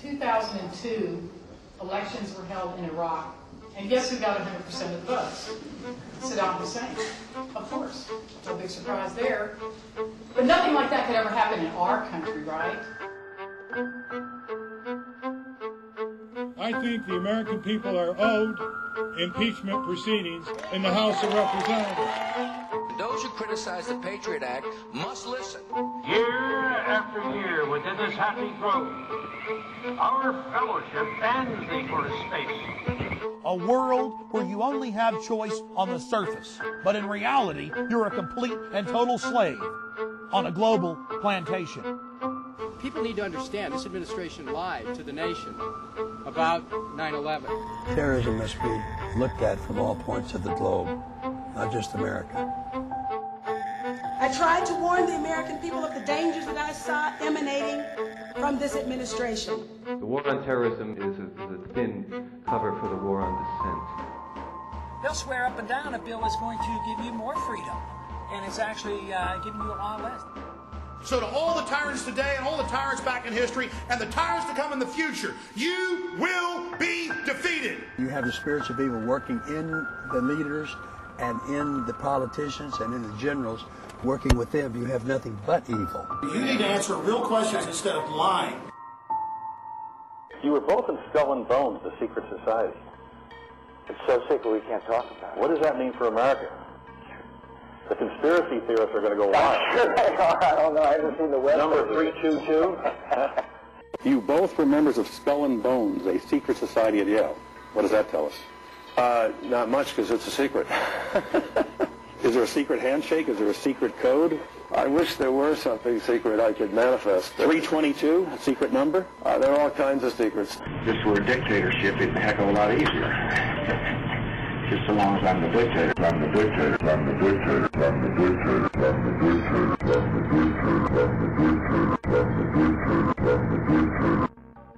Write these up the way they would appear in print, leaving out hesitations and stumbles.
2002 elections were held in Iraq, and guess who got 100% of the votes? Saddam Hussein, of course. No big surprise there. But nothing like that could ever happen in our country, right? I think the American people are owed impeachment proceedings in the House of Representatives. Those who criticize the Patriot Act must listen. Year after year within this happy grove, our fellowship ends for a space. A world where you only have choice on the surface, but in reality, you're a complete and total slave on a global plantation. People need to understand this administration lied to the nation about 9/11. Terrorism must be looked at from all points of the globe, not just America. I tried to warn the American people of the dangers that I saw emanating from this administration. The war on terrorism is a thin cover for the war on dissent. They'll swear up and down a bill is going to give you more freedom, and it's actually giving you a lot less. So to all the tyrants today and all the tyrants back in history and the tyrants to come in the future, you will be defeated. You have the spirits of evil working in the leaders and in the politicians and in the generals. Working with them, you have nothing but evil. You need to answer real questions instead of lying. You were both in Skull and Bones, the secret society. It's so secret we can't talk about it. What does that mean for America? The conspiracy theorists are going to go wild. Sure they are. I don't know. I haven't seen the web. Number 322. You both were members of Skull and Bones, a secret society at Yale. What does that tell us? Not much, because it's a secret. Is there a secret handshake? Is there a secret code? I wish there were something secret I could manifest. 322, a secret number? There are all kinds of secrets. If this were a dictatorship, it'd be a heck of a lot easier. Just so long as I'm the dictator, I'm the dictator, I'm the dictator, I'm the dictator, I'm the dictator, I'm the dictator, I'm the dictator, I'm the dictator, I'm the dictator.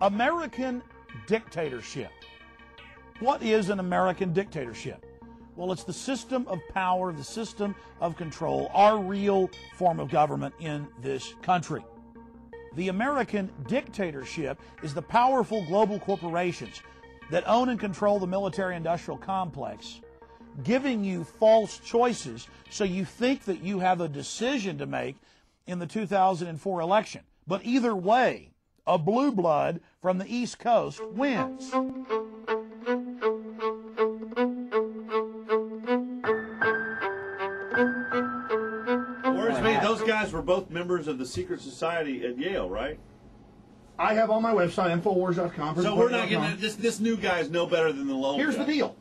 American dictatorship. What is an American dictatorship? Well, it's the system of power, the system of control, our real form of government in this country. The American dictatorship is the powerful global corporations that own and control the military-industrial complex, giving you false choices so you think that you have a decision to make in the 2004 election. But either way, a blue blood from the East Coast wins. Those guys were both members of the secret society at Yale, right? I have on my website, Infowars.com. So we're not getting this new guy is no better than the lone Here's guy. the deal.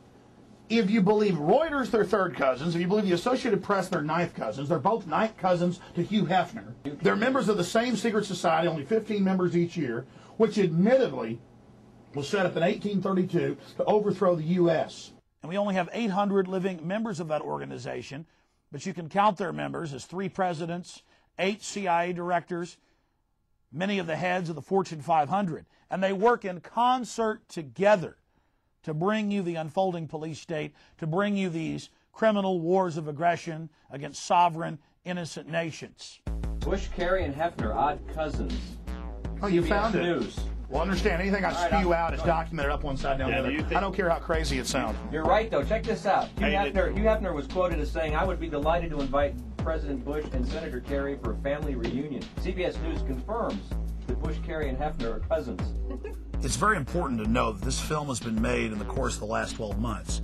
If you believe Reuters, they're third cousins. If you believe the Associated Press, they're ninth cousins. They're both ninth cousins to Hugh Hefner. They're members of the same secret society, only 15 members each year, which admittedly was set up in 1832 to overthrow the U.S. And we only have 800 living members of that organization, but you can count their members as 3 presidents, 8 CIA directors, many of the heads of the Fortune 500. And they work in concert together to bring you the unfolding police state, to bring you these criminal wars of aggression against sovereign, innocent nations. Bush, Kerry, and Hefner, odd cousins. Oh, you CBS found it. News. Well, understand, anything I spew out is documented up one side, down the other. I don't care how crazy it sounds. You're right, though. Check this out. Hugh Hefner was quoted as saying, "I would be delighted to invite President Bush and Senator Kerry for a family reunion." CBS News confirms that Bush, Kerry, and Hefner are cousins. It's very important to know that this film has been made in the course of the last 12 months.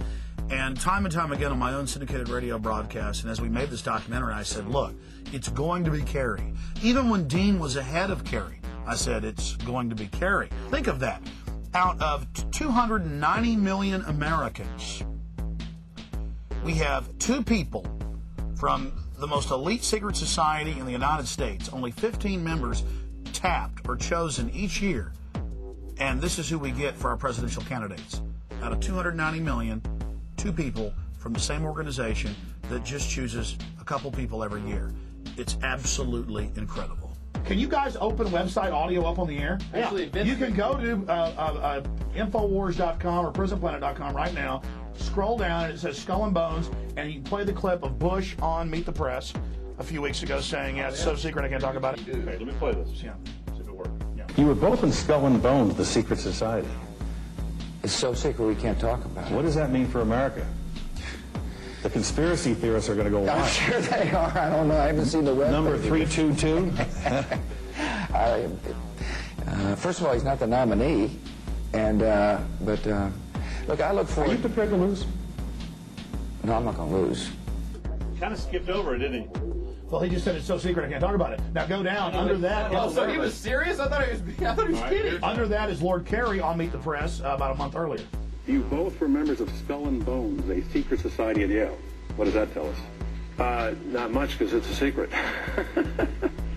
And time again on my own syndicated radio broadcast, and as we made this documentary, I said, look, it's going to be Kerry. Even when Dean was ahead of Kerry, I said it's going to be Kerry. Think of that. Out of 290 million Americans, we have 2 people from the most elite secret society in the United States, only 15 members tapped or chosen each year. And this is who we get for our presidential candidates. Out of 290 million, 2 people from the same organization that just chooses a couple people every year. It's absolutely incredible. Can you guys open website audio up on the air? Actually, you can go to Infowars.com or PrisonPlanet.com right now, scroll down, and it says Skull and Bones, and you can play the clip of Bush on Meet the Press a few weeks ago saying, yeah, it's so secret I can't talk about it. Okay, let me play this. Yeah. See if it works. Yeah. You were both in Skull and Bones, the secret society. It's so secret we can't talk about it. What does that mean for America? The conspiracy theorists are going to go wild. I'm sure they are. I don't know. I haven't seen the web. Number 322? First of all, he's not the nominee. And, look, I look forward... Are you prepared to lose? No, I'm not going to lose. Kind of skipped over it, didn't he? Well, he just said it's so secret I can't talk about it. Now go down. Under that... Oh, so he was serious? I thought he was kidding. Under that is Lord Kerry on Meet the Press about a month earlier. You both were members of Skull and Bones, a secret society at Yale. What does that tell us? Not much, because it's a secret.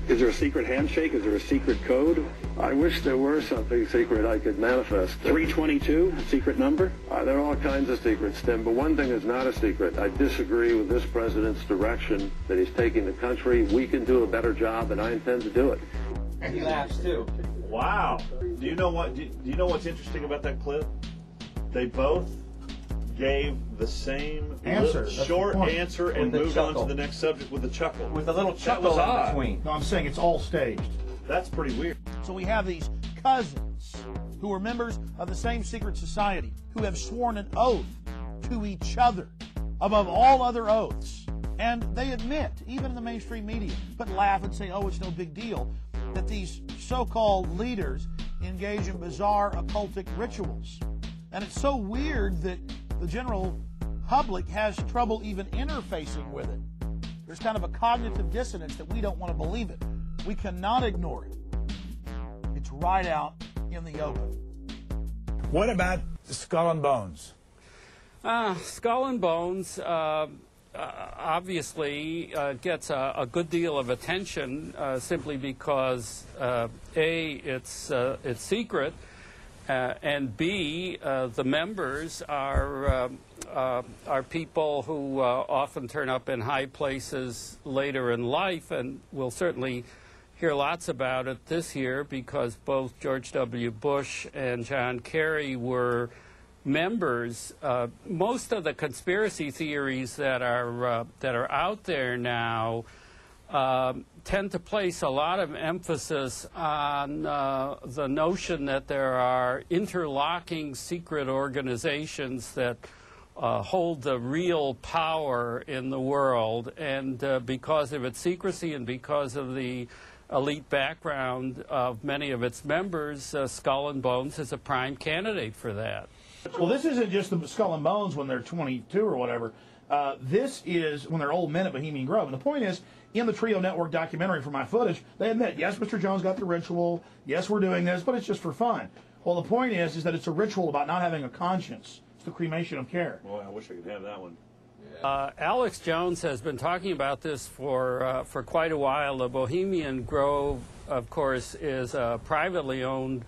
Is there a secret handshake? Is there a secret code? I wish there were something secret I could manifest. 322, secret number? There are all kinds of secrets, Tim, but one thing is not a secret. I disagree with this president's direction that he's taking the country. We can do a better job, and I intend to do it. And he laughs, too. Wow. Do you know what's interesting about that clip? They both gave the same answer, short answer, and moved on chuckle. to the next subject with a chuckle. With a little chuckle in between. No, I'm saying it's all staged. That's pretty weird. So we have these cousins who are members of the same secret society who have sworn an oath to each other above all other oaths. And they admit, even in the mainstream media, but laugh and say, oh, it's no big deal, that these so-called leaders engage in bizarre occultic rituals. And it's so weird that the general public has trouble even interfacing with it. There's kind of a cognitive dissonance that we don't want to believe it. We cannot ignore it. It's right out in the open. What about Skull and Bones? Skull and Bones obviously gets a good deal of attention simply because A, it's secret, and B, the members are people who often turn up in high places later in life, and we'll certainly hear lots about it this year because both George W. Bush and John Kerry were members. Most of the conspiracy theories that are out there now tend to place a lot of emphasis on the notion that there are interlocking secret organizations that hold the real power in the world, and because of its secrecy and because of the elite background of many of its members, Skull and Bones is a prime candidate for that. Well, this isn't just the Skull and Bones when they're 22 or whatever. This is when they're old men at Bohemian Grove. And the point is, in the Trio Network documentary from my footage, they admit, yes, Mr. Jones got the ritual, yes, we're doing this, but it's just for fun. Well, the point is that it's a ritual about not having a conscience. It's the cremation of care. Boy, I wish I could have that one. Alex Jones has been talking about this for quite a while. The Bohemian Grove, of course, is a privately owned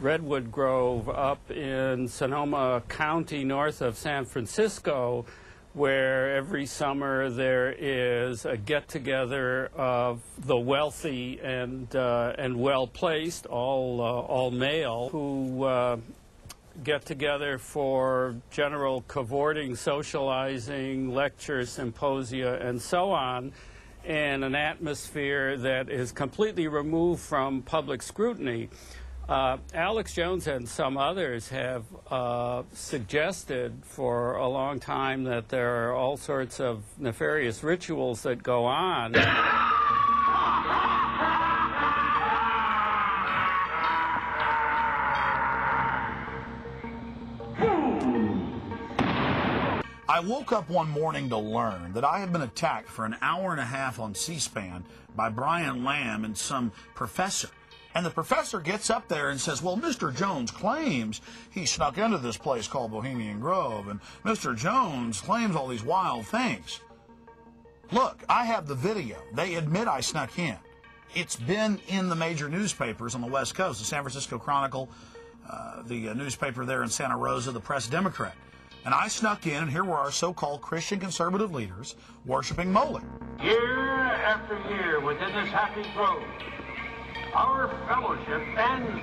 redwood grove up in Sonoma County north of San Francisco, where every summer there is a get-together of the wealthy and well-placed, all male, who get together for general cavorting, socializing, lectures, symposia, and so on, in an atmosphere that is completely removed from public scrutiny. Alex Jones and some others have suggested for a long time that there are all sorts of nefarious rituals that go on. I woke up one morning to learn that I had been attacked for an hour and a half on C-SPAN by Brian Lamb and some professor. And the professor gets up there and says, well, Mr. Jones claims he snuck into this place called Bohemian Grove, and Mr. Jones claims all these wild things. Look, I have the video. They admit I snuck in. It's been in the major newspapers on the West Coast, the San Francisco Chronicle, the newspaper there in Santa Rosa, the Press Democrat. And I snuck in, and here were our so-called Christian conservative leaders worshiping Moloch. Year after year within this happy grove, our fellowship ends